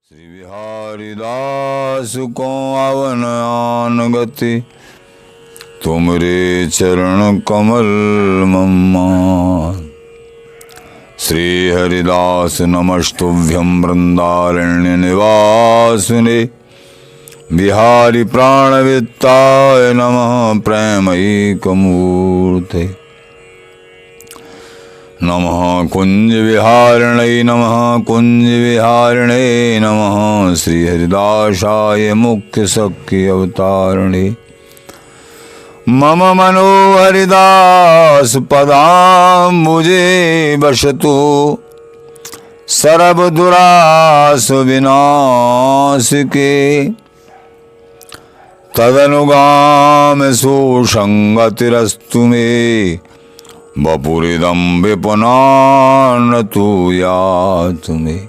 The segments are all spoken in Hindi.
श्री बिहारी दास को अवन आन गति, तुमरे चरण कमल मम्मा। श्री हरिदास नमस्तुभ्यं वृंदारण्य निवासिने, बिहारी प्राणवित्ताय नमः प्रेमैकमूर्ते। नमः कुंज विहारिणे नमः कुंज विहारिणे नमः, श्री हरिदासाय मुख्य सख्य अवतारिणे। मम मनो हरिदास पदाम्बुजे बसतु, सर्वदुरास विनाशिके। तदनुगाम सुसंगतिरस्तु मे, वपुरिदं विपुनानतु यातु मे।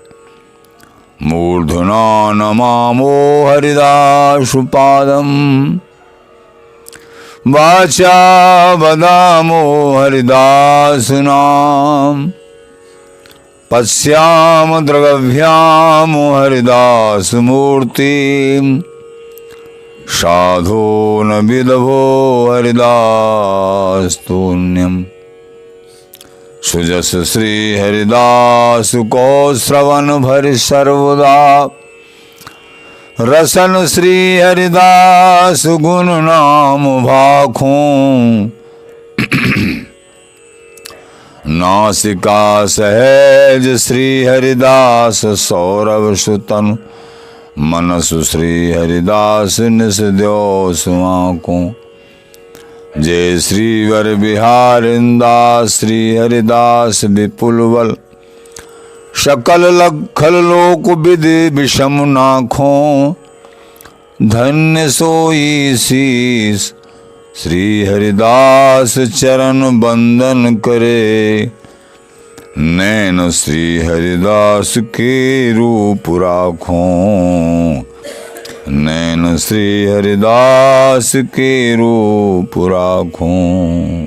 मूर्धना नमामो हरिदासपादं, वाचा वदामो हरिदासनाम। पश्याम द्रगभ्याम हरिदासमूर्तिं, साधो न विदभो हरिदास्तुन्यम्। सुजस श्री हरिदास को श्रवण भरि सर्वदा, रसन श्री हरिदास गुण नाम भाखों। नासिका सहज श्री हरिदास सौरभ सुतन, मनसु श्री हरिदास निस द्यो सुआंकों। जय श्री वर बिहारिंदास श्री हरिदास विपुल बल, सकल लखल लोक विधि विषम नाखों। धन्य सोई शीस श्री हरिदास चरण बंदन करे, नैन श्री हरिदास के रूप राखों। नैन श्री हरिदास के रूप राखों।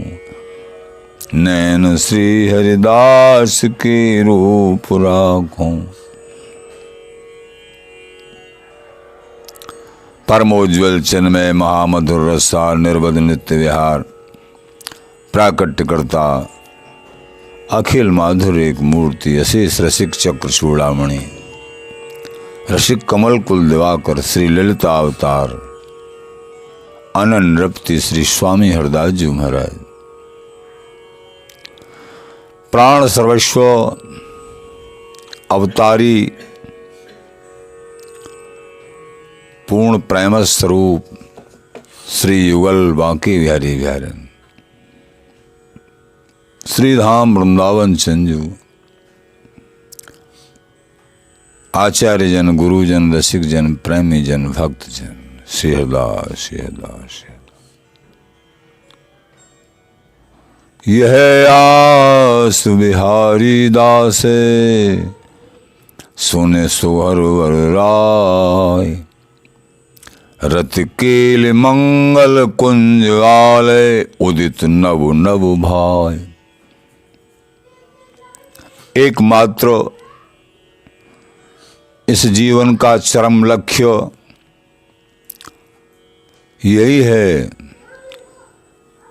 नैन श्री हरिदास के रूप राखों। परमोज्वल चिन्मय महामधुर रसार निर्वध नित्य विहार, प्राकट्यकर्ता अखिल माधुर एक मूर्ति, अशेष रसिक चक्र चूड़ामणि, रसिक कमल कुल दिवाकर श्री ललिता अवतार, अनन रप्ति श्री स्वामी हरदास जी महाराज। प्राण सर्वस्व अवतारी पूर्ण प्रेम स्वरूप श्री युगल बांके बिहारी बिहारन, श्री धाम वृंदावन चंजू, आचार्य जन, गुरुजन, रसिक जन, प्रेमी जन, भक्त जन, श्री हरिदास श्री हरिदास। यह आस बिहारी दासे, सुने सुहर वर राय। रति केल मंगल कुंज आले, उदित नव नव भाय। एकमात्र इस जीवन का चरम लक्ष्य यही है,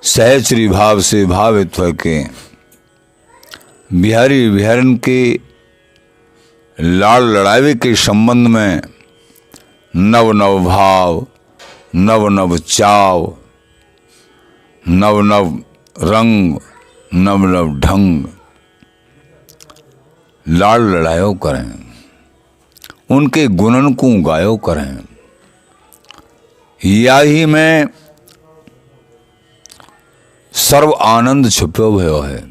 सहचरी भाव से भावित होके बिहारी बिहारन के लाड़ लड़ावे के संबंध में नव नव भाव, नव नव चाव, नव नव रंग, नव नव ढंग लाड़ लड़ायो करें, उनके गुणन को गायो करें। या ही में सर्व आनंद छुपो भयो है।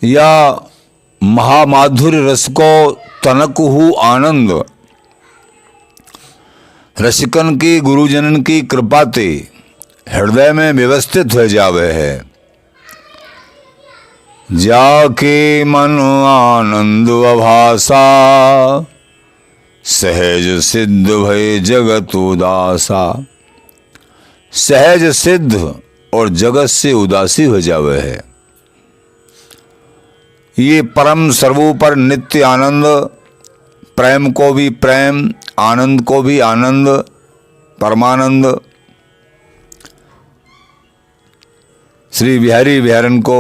या महामाधुर्य रस को तनक हु आनंद, रसिकन की गुरुजनन की कृपा ते हृदय में व्यवस्थित हो जावे है। जाके मन आनंद अभासा, सहज सिद्ध भय जगत उदासा। सहज सिद्ध और जगत से उदासी हो जावे है। ये परम सर्वोपर नित्य आनंद प्रेम को भी प्रेम, आनंद को भी आनंद, परमानंद। श्री बिहारी बिहारन को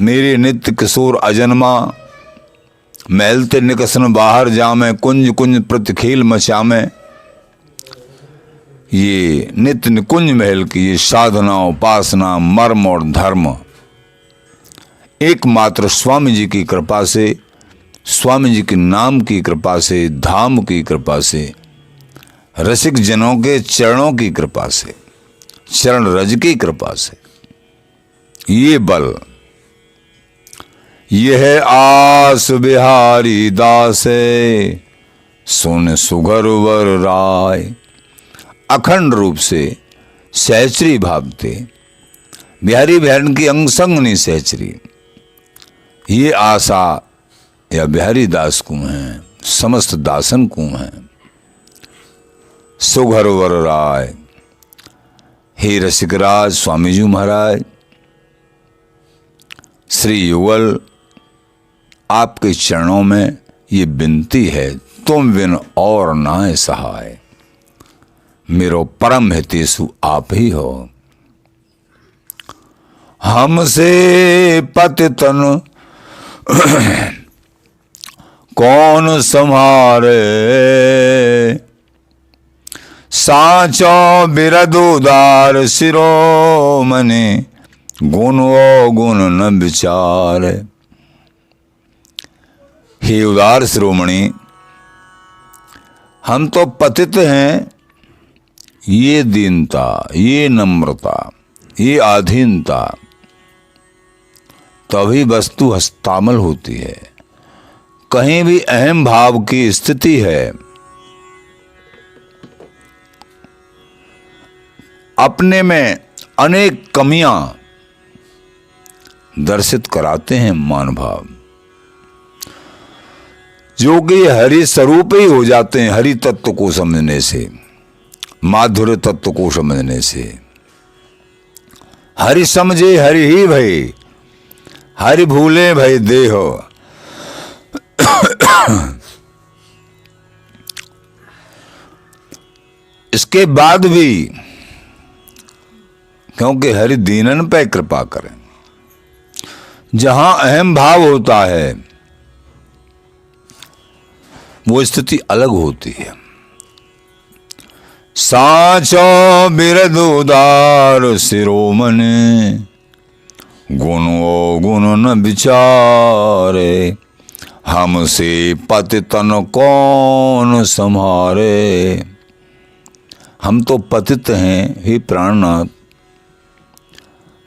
मेरे नित्य किशोर अजन्मा, महलते निकसन बाहर जामे, कुंज कुंज प्रतिखेल मचामे। ये नित्य निकुंज महल की ये साधना, उपासना, मर्म और धर्म एकमात्र स्वामी जी की कृपा से, स्वामी जी के नाम की कृपा से, धाम की कृपा से, रसिक जनों के चरणों की कृपा से, चरण रज की कृपा से, ये बल, यह आस बिहारी दासे, सुन सुगर वर राय। अखंड रूप से सहचरी भावते बिहारी बिहारन की अंग संग नहीं सहचरी, ये आशा या बिहारी दास को है, समस्त दासन को है। सुघर वर राय, हे रसिकराज स्वामी जी महाराज, श्री युगल आपके चरणों में ये विनती है, तुम बिन और नाय सहाय, मेरो परम हितेशु आप ही हो। हमसे पतितन कौन संहारे, साचो बिरद उदार शिरोमणि, गुण ओ गुण न विचार। हे उदार शिरोमणि, हम तो पतित हैं, ये दीनता, ये नम्रता, ये आधीनता तभी वस्तु हस्तामल होती है। कहीं भी अहम भाव की स्थिति है, अपने में अनेक कमियां दर्शित कराते हैं मान भाव, जो कि हरि स्वरूप ही हो जाते हैं। हरि तत्व को समझने से, माधुर्य तत्व को समझने से, हरि समझे हरि ही भय, हरि भूले भय देह। इसके बाद भी क्योंकि हरि दीनन पे कृपा करें, जहां अहम भाव होता है वो स्थिति अलग होती है। साचो बिरद उदार शिरोमणि, गुण ओ गुण न विचारे, हमसे पतितन कौन संहारे। हम तो पतित हैं हे प्राणनाथ,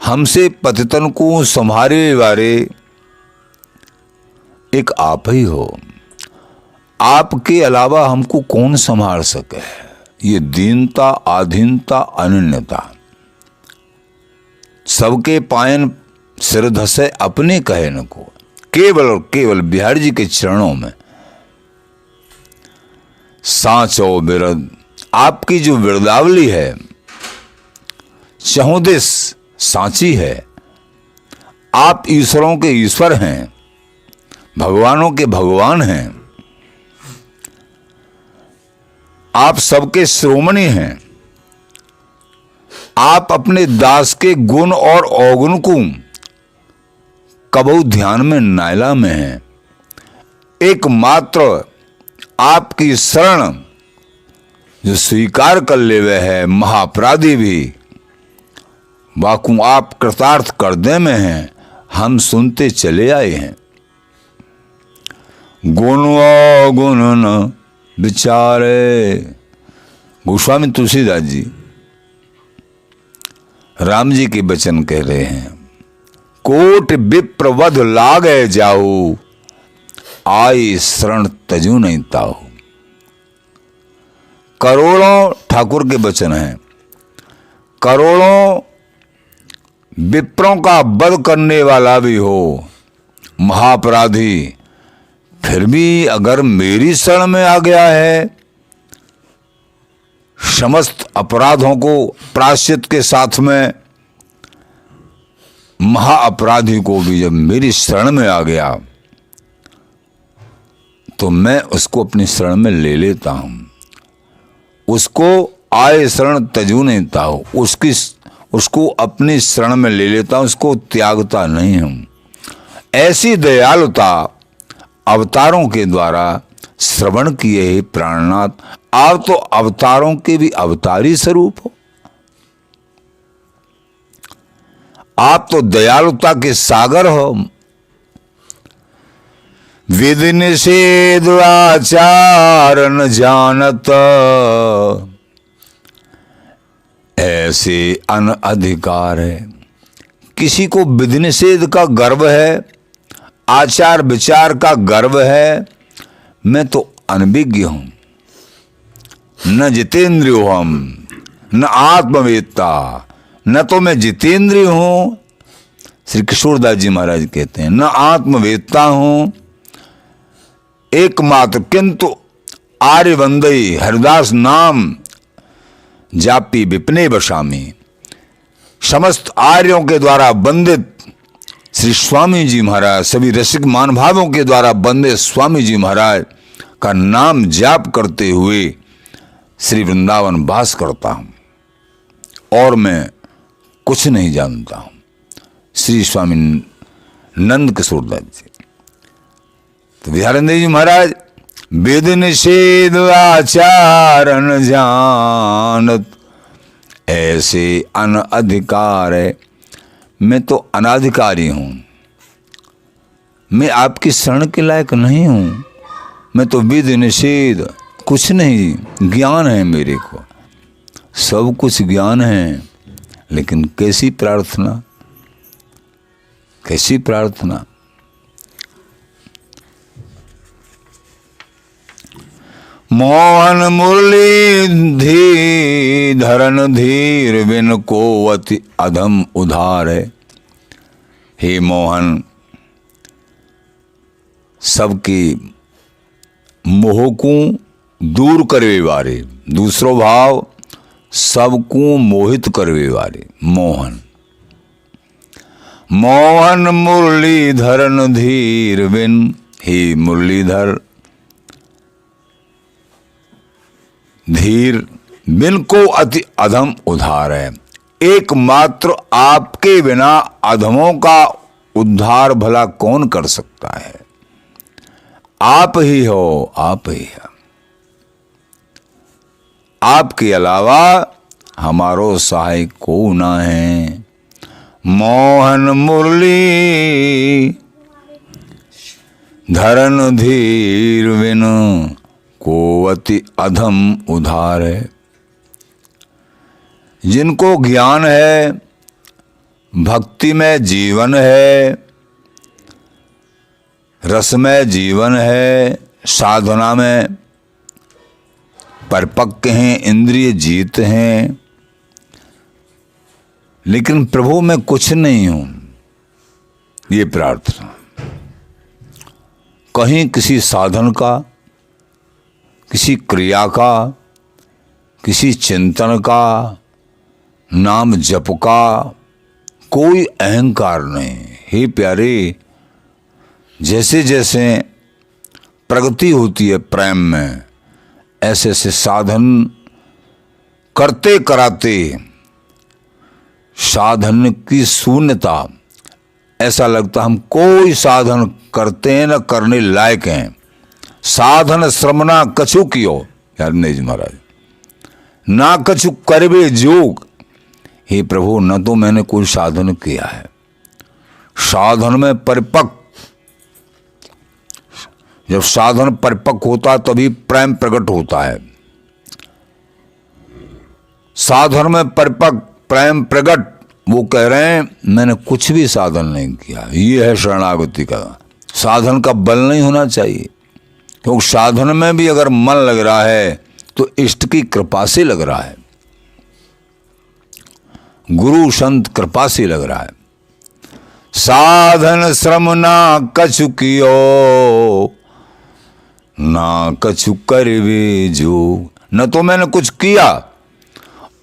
हमसे पतितन को संहारे वाले एक आप ही हो। आपके अलावा हमको कौन संभाल सके। ये दीनता, आधीनता, अनन्यता, सबके पायन सिर धसे अपने कहे न को, केवल और केवल बिहारी जी के चरणों में। साचो बिरद, आपकी जो बिरदावली है चहुदिस सांची है। आप ईश्वरों के ईश्वर हैं, भगवानों के भगवान हैं, आप सबके श्रोमणी हैं। आप अपने दास के गुण और अवगुण को कबहू ध्यान में नायला में हैं। एकमात्र आपकी शरण जो स्वीकार कर ले वे है महापराधी भी, वाकू आप कृतार्थ कर दे में हैं। हम सुनते चले आए हैं। गुण गुण न विचारे। गोस्वामी तुलसीदास जी राम जी के वचन कह रहे हैं, कोट विप्र वध लागे जाऊ, आई शरण तजू नहीं ताऊ। करोड़ों ठाकुर के वचन हैं, करोड़ों विप्रों का वध करने वाला भी हो महापराधी, फिर भी अगर मेरी शरण में आ गया है, समस्त अपराधों को प्रायश्चित के साथ में, महा अपराधी को भी जब मेरी शरण में आ गया तो मैं उसको अपनी शरण में ले लेता हूँ। उसको आए शरण तजू नहीं ताऊ, उसको अपनी शरण में ले लेता हूँ, उसको त्यागता नहीं हूँ। ऐसी दयालुता अवतारों के द्वारा श्रवण किए ही प्राणनाथ, आप तो अवतारों के भी अवतारी स्वरूप हो। आप तो दयालुता के सागर हो। विधि निषेध आचार न जानत, ऐसे अनअधिकार है। किसी को विधि निषेध का गर्व है, आचार विचार का गर्व है। मैं तो अनभिज्ञ हूं, न जितेंद्रिय हम, न आत्मवेत्ता, न तो मैं जितेंद्रिय हूं, श्री किशोरदास जी महाराज कहते हैं, न आत्मवेत्ता हूं एकमात्र, किंतु आर्य वंदई हरिदास नाम जापी विपने बशामी। समस्त आर्यों के द्वारा वंदित श्री स्वामी जी महाराज, सभी रसिक महानुभावों के द्वारा वंदित स्वामी जी महाराज का नाम जाप करते हुए श्री वृंदावन वास करता हूं और मैं कुछ नहीं जानता हूं। श्री स्वामी नंद किशोरदास जी। तो विद्यानंद जी महाराज, वेद निषेध आचार न जानत, ऐसे अनअधिकार है। मैं तो अनाधिकारी हूं, मैं आपकी शरण के लायक नहीं हूं। मैं तो विधि निषेध कुछ नहीं, ज्ञान है मेरे को, सब कुछ ज्ञान है, लेकिन कैसी प्रार्थना, कैसी प्रार्थना। मोहन मुरली धी धरन धीर बिन को अति अधम उधार है। हे मोहन, सबकी मोह को दूर करवे वाले, दूसरो भाव सबको मोहित करवे वाले मोहन। मोहन मुरली धरन धीर बिन, हे मुरलीधर धीर बिन को अति अधम उद्धार है। एकमात्र आपके बिना अधमों का उद्धार भला कौन कर सकता है? आप ही हो, आप ही है। आपके अलावा हमारो सहाय को ना है। मोहन मुरली धरन धीर बिन को अति अधम उधार है। जिनको ज्ञान है, भक्ति में जीवन है, रसमय जीवन है, साधना में परिपक्व हैं, इंद्रिय जीत हैं, लेकिन प्रभु मैं कुछ नहीं हूं, ये प्रार्थना। कहीं किसी साधन का, किसी क्रिया का, किसी चिंतन का, नाम जप का कोई अहंकार नहीं। हे प्यारे, जैसे जैसे प्रगति होती है प्रेम में, ऐसे ऐसे साधन करते कराते साधन की शून्यता, ऐसा लगता हम कोई साधन करते हैं न करने लायक हैं। साधन श्रमना कछु कियो, याद नहीं जी महाराज, ना कछु करबे जोग। हे प्रभु, न तो मैंने कोई साधन किया है। साधन में परिपक्व, जब साधन परिपक्व होता तभी प्रेम प्रकट होता है। साधन में परिपक्व प्रेम प्रकट, वो कह रहे हैं मैंने कुछ भी साधन नहीं किया। ये है शरणागति का। साधन का बल नहीं होना चाहिए, क्योंकि साधन में भी अगर मन लग रहा है तो इष्ट की कृपा से लग रहा है, गुरु संत कृपा से लग रहा है। साधन श्रम ना कछु कियो, ना कछु करवे जो। न तो मैंने कुछ किया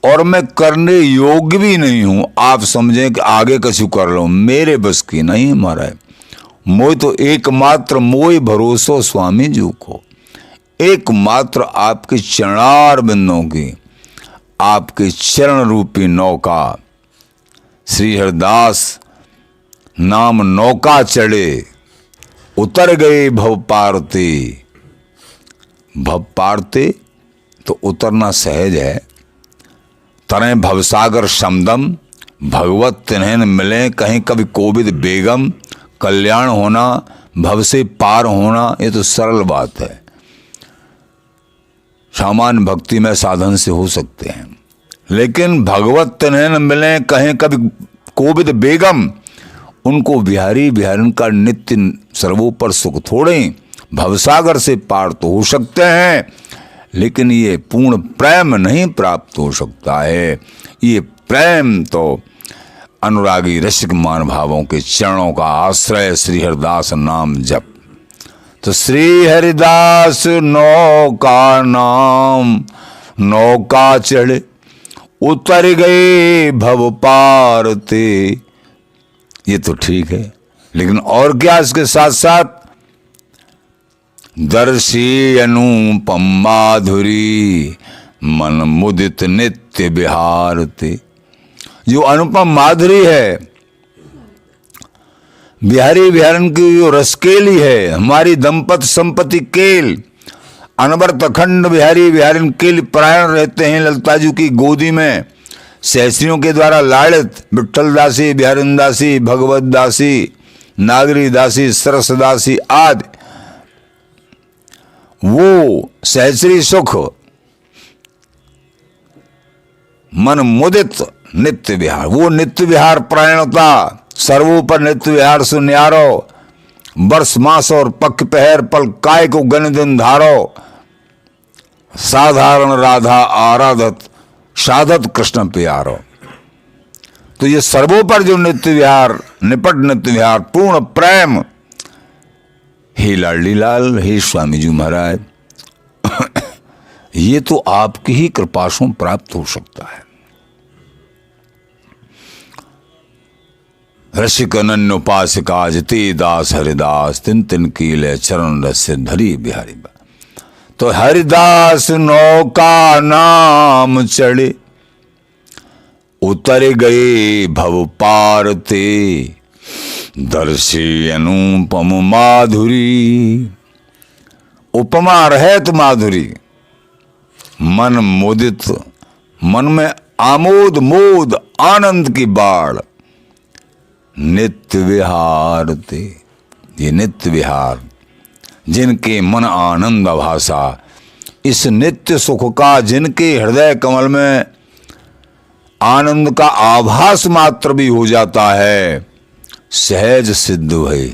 और मैं करने योग्य भी नहीं हूं। आप समझें कि आगे कछु कर लो, मेरे बस की नहीं महाराज। मोय तो एकमात्र मोय भरोसो स्वामी जी को, एकमात्र आपके चरणार बिंदों की, आपके चरण रूपी नौका श्री हरिदास नाम नौका चढ़े, उतर गए भव पारते। भव पारते तो उतरना सहज है, तरें भवसागर समदम, भगवत तिन्हैन मिले कहीं कभी कोविद बेगम। कल्याण होना, भव से पार होना, ये तो सरल बात है, सामान्य भक्ति में साधन से हो सकते हैं। लेकिन भगवत तिन्हैन मिले कहीं कभी कोविद बेगम, उनको बिहारी बिहारन का नित्य सर्वोपर सुख थोड़े, भवसागर से पार तो हो सकते हैं, लेकिन ये पूर्ण प्रेम नहीं प्राप्त हो सकता है। ये प्रेम तो अनुरागी रसिक मान भावों के चरणों का आश्रय श्री हरिदास नाम जप। तो श्री हरिदास नौका नाम नौका चढ़े, उतर गए भव पार ते। ये तो ठीक है, लेकिन और क्या इसके साथ साथ? दर्शी अनुपम माधुरी, मन मुदित नित्य विहार ते। जो अनुपम माधुरी है, बिहारी बिहारन की जो रसकेली है, हमारी दंपत संपत्ति केल, अनवरत अखंड बिहारी बिहारन केल परायण रहते हैं ललिता जी की गोदी में, सहस्रियों के द्वारा लाड़ित विठ्ठल दासी, बिहारिन दासी, भगवत दासी, नागरी दासी, सरस दासी आदि। वो सहस्री सुख, मन मुदित नित्य विहार, वो नित्य विहार प्रायणता, सर्वोपर नित्य विहार सुन्यारो, वर्ष मास और पक्ष पहर पल काय को गण दिन धारो, साधारण राधा आराधत साधत कृष्ण प्यारो। तो ये सर्वोपर जो नित्य विहार, निपट नित्य विहार, पूर्ण प्रेम, हे लाडली लाल, हे स्वामी जी महाराज, ये तो आपकी ही कृपा से प्राप्त हो सकता है। रसिक अनन्य उपासिका जिते दास हरिदास, तिन तिन कीले चरण रस से धरी बिहारी बा। तो हरिदास नौका नाम चढ़े, उतर गए भव पार ते। दर्शी अनुपम माधुरी, उपमा रहत माधुरी, मन मोदित, मन में आमोद मोद आनंद की बाढ़, नित्य विहार ते। ये नित्य विहार, जिनके मन आनंद भाषा, इस नित्य सुख का जिनके हृदय कमल में आनंद का आभास मात्र भी हो जाता है, सहज सिद्ध है,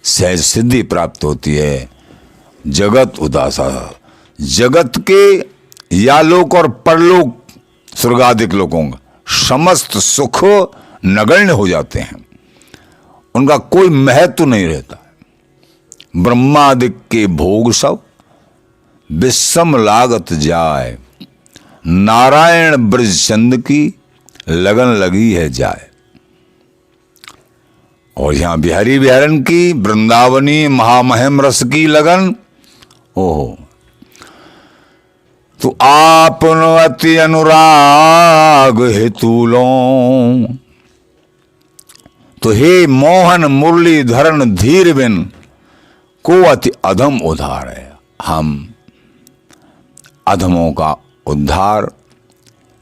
सहज सिद्धि प्राप्त होती है। जगत उदासा, जगत के या लोक और परलोक स्वर्गादिक लोकों का समस्त सुख नगण्य हो जाते हैं, उनका कोई महत्व नहीं रहता। ब्रह्मादिक के भोग सब विषम लागत जाए, नारायण ब्रज चंद की लगन लगी है जाए। और यहां बिहारी बिहारन की वृंदावनी महामहिम रस की लगन, ओहो। तो आपन अति अनुराग हेतु लो, तो हे मोहन मुरली धरण धीर बिन, को अति अधम उद्धार है। हम अधमों का उद्धार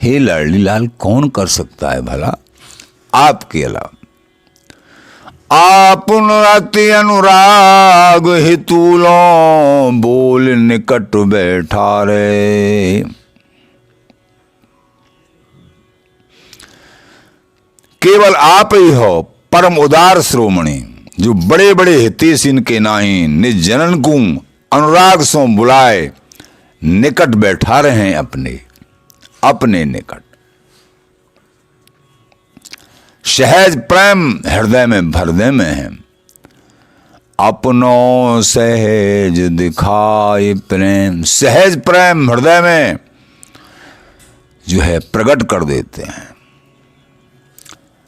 हे लाडली लाल कौन कर सकता है भला, आपके अलावा। आपन अति अनुराग हेतु लो, बोल निकट बैठा रे। केवल आप ही हो परम उदार श्रोमणी, जो बड़े बड़े हितेश इनके नाही, निज जनन को अनुराग सो बुलाए, निकट बैठा रहे हैं अपने अपने निकट। सहज प्रेम हृदय में भरदे में है, अपनों सहज दिखाए प्रेम। सहज प्रेम हृदय में जो है प्रकट कर देते हैं।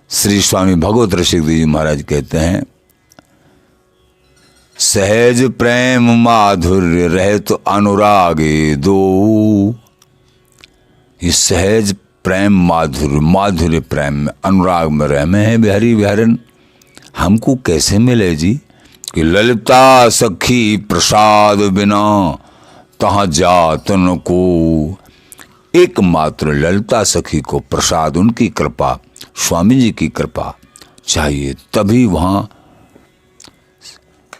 श्री स्वामी भगवत रसिक जी महाराज कहते हैं, सहज प्रेम माधुर्य रहे तो अनुरागे दो। ये सहज प्रेम माधुर्य प्रेम में अनुराग में रह में है बिहारी बिहारन। हमको कैसे मिले जी कि ललिता सखी प्रसाद बिना तहाँ जातन को। एकमात्र ललिता सखी को प्रसाद, उनकी कृपा, स्वामी जी की कृपा चाहिए, तभी वहां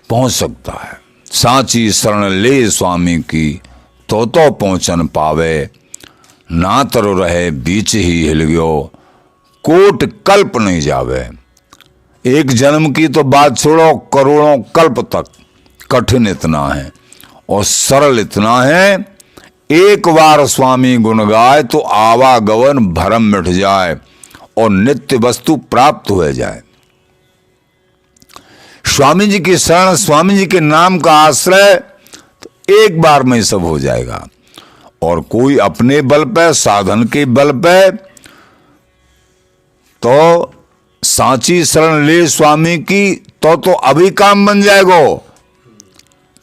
पहुंच सकता है। सांची शरण ले स्वामी की तो पहुंचन पावे। ना तरो रहे बीच ही हिल गयो कोट कल्प नहीं जावे। एक जन्म की तो बात छोड़ो, करोड़ों कल्प तक कठिन इतना है और सरल इतना है। एक बार स्वामी गुण गाए तो आवागमन भरम मिट जाए और नित्य वस्तु प्राप्त हो जाए। स्वामी जी की शरण, स्वामी जी के नाम का आश्रय, तो एक बार में सब हो जाएगा। और कोई अपने बल पे, साधन के बल पे, तो सांची शरण ले स्वामी की तो अभी काम बन जाएगो,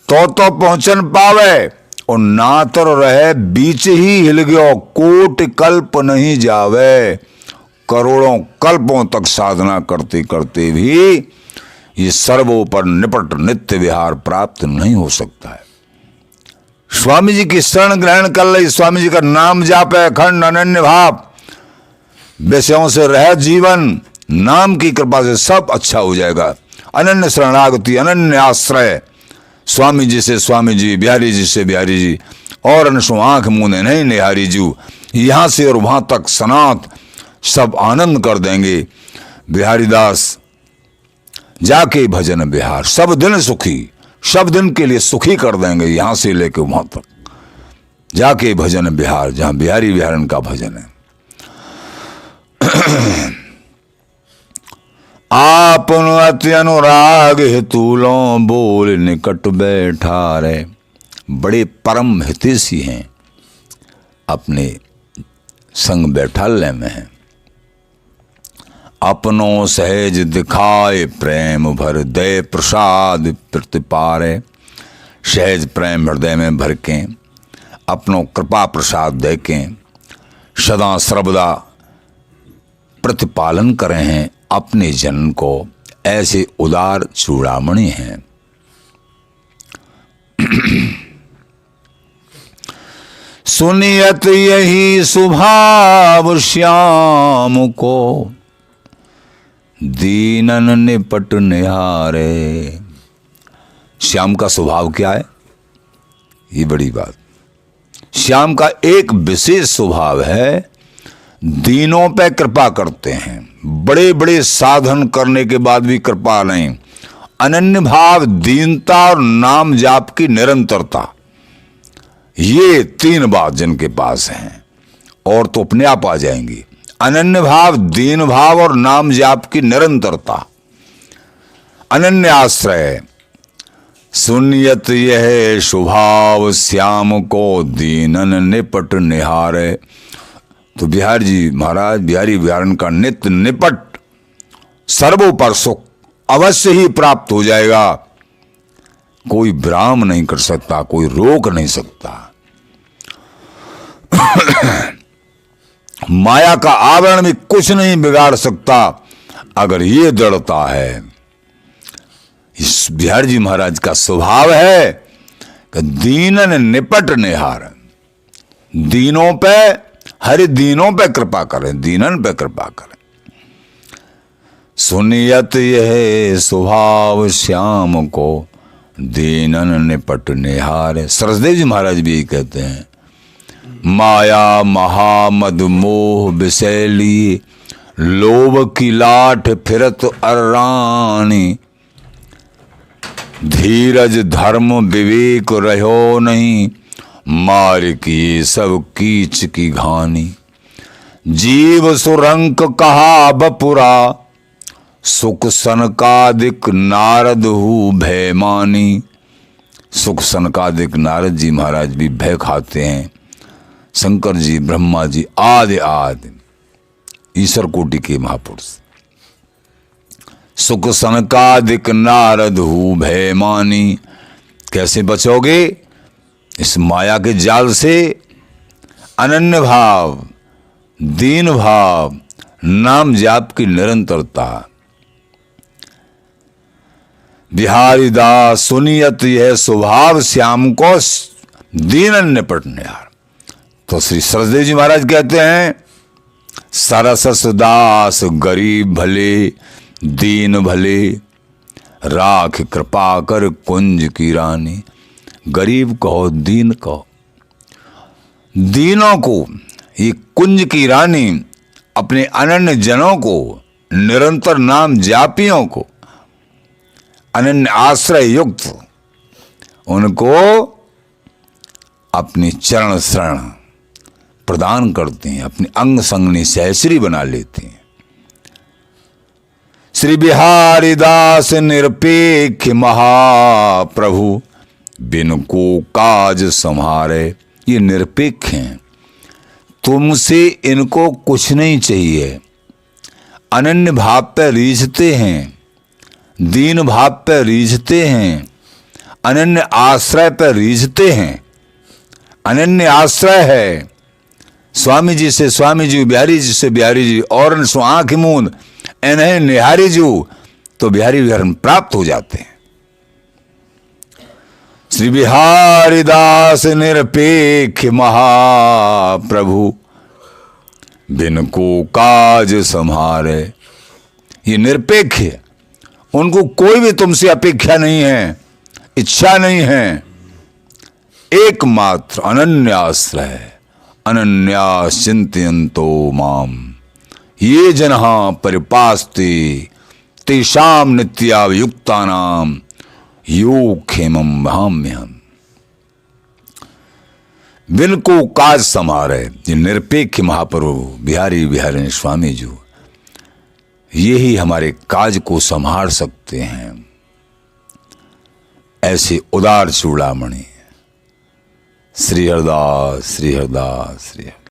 तो पहुंचन पावे। और नातर रहे बीच ही हिल गयो कोट कल्प नहीं जावे। करोड़ों कल्पों तक साधना करते करते भी ये सर्वोपर निपट नित्य विहार प्राप्त नहीं हो सकता है। स्वामी जी की शरण ग्रहण कर ले, स्वामी जी का नाम जापे, अखंड अनन्य भाव, विषयों से रह जीवन, नाम की कृपा से सब अच्छा हो जाएगा। अनन्य शरणागति, अनन्य आश्रय, स्वामी जी से स्वामी जी, बिहारी जी से बिहारी जी, और अनसु आंख मुने नहीं निहारी जू। यहां से और वहां तक सनात सब आनंद कर देंगे। बिहारी दास जाके भजन बिहार, सब दिन सुखी, सब दिन के लिए सुखी कर देंगे। यहां से लेके वहां तक जाके भजन बिहार, जहां बिहारी बिहारन का भजन है। आपन अति अनुराग हेतुलो बोल निकट बैठा रे। बड़े परम हितैषी हैं, अपने संग बैठालय में है। अपनों सहज दिखाए प्रेम भर दे प्रसाद प्रतिपारे। सहज प्रेम हृदय में भर के अपनों कृपा प्रसाद दे के सदा सर्वदा प्रतिपालन करे हैं अपने जन को। ऐसे उदार चूड़ामणि हैं। सुनियत यही स्वभाव श्याम को दीनन निपट निहारे। श्याम का स्वभाव क्या है? ये बड़ी बात। श्याम का एक विशेष स्वभाव है, दीनों पे कृपा करते हैं। बड़े बड़े साधन करने के बाद भी कृपा नहीं, अनन्य भाव, दीनता और नाम जाप की निरंतरता, ये तीन बात जिनके पास हैं और तो अपने आप आ जाएंगी। अनन्य भाव, दीन भाव और नाम जाप की निरंतरता, अनन्य आश्रय। सुनियत यह स्वभाव श्याम को दीनन निपट निहारे। तो बिहार जी महाराज, बिहारी बिहारन का नित्य निपट सर्वोपर सुख अवश्य ही प्राप्त हो जाएगा। कोई विराम नहीं कर सकता, कोई रोक नहीं सकता। माया का आवरण भी कुछ नहीं बिगाड़ सकता अगर ये दृढ़ता है। इस बिहार जी महाराज का स्वभाव है कि दीनन निपट निहार। दीनों पे, हर दीनों पे कृपा करें, दीनन पे कृपा करें। सुनियत यह स्वभाव श्याम को दीनन निपट निहार। सरसदेव जी महाराज भी यही कहते हैं। माया महामद मोह विषैली, लोभ की लाठ फिरत अरानी। धीरज धर्म विवेक रहो नहीं, मार की सब कीच की घानी। जीव सुरंक कहा बपुरा, सुख सनकादिक नारद हु भय मानी। सुख सनकादिक नारद जी महाराज भी भय खाते हैं। शंकर जी, ब्रह्मा जी, आदि आदि ईश्वर कोटि के महापुरुष सुख सनकादिक नारद हूँ भय मानी। कैसे बचोगे इस माया के जाल से? अनन्य भाव, दीन भाव, नाम जाप की निरंतरता। बिहारी दास सुनियत यह स्वभाव श्याम को दीन निपटनिहार। तो श्री सरस्वती जी महाराज कहते हैं, सरसस दास गरीब भले दीन भले, राख कृपा कर कुंज की रानी। गरीब कहो दीन कहो, दीनों को ये कुंज की रानी, अपने अनन्य जनों को, निरंतर नाम जापियों को, अनन्य आश्रय युक्त उनको अपनी चरण शरण प्रदान करते हैं, अपनी अंग संगनी सहचरी बना लेते हैं। श्री बिहारी दास निरपेक्ष महाप्रभु, बिन को काज संहारे। ये निरपेक्ष हैं, तुमसे इनको कुछ नहीं चाहिए। अनन्य भाव पर रीझते हैं, दीन भाव पर रीझते हैं, अनन्य आश्रय पर रीझते हैं। अनन्य आश्रय है स्वामी जी से स्वामी जी, बिहारी जी से बिहारी जी, और आंख मूंद इन्हें निहारी जी तो बिहारी विहरण प्राप्त हो जाते हैं। श्री बिहारी दास निरपेक्ष महाप्रभु, बिन को काज संहारे। ये निरपेक्ष है, उनको कोई भी तुमसे अपेक्षा नहीं है, इच्छा नहीं है। एकमात्र अनन्य आश्रय, अनन्या चिंतयन्तो माम, ये जनहा परिपास्ते तेषाम नित्यायुक्तानाम योगक्षेमं वहाम्यहम्। बिन को काज संहारे। ये निरपेक्ष महाप्रभु बिहारी बिहारी स्वामी जी, यही हमारे काज को संभाल सकते हैं। ऐसे उदार चूड़ामणि श्री हरदास, श्री हरदास, श्री हरदास।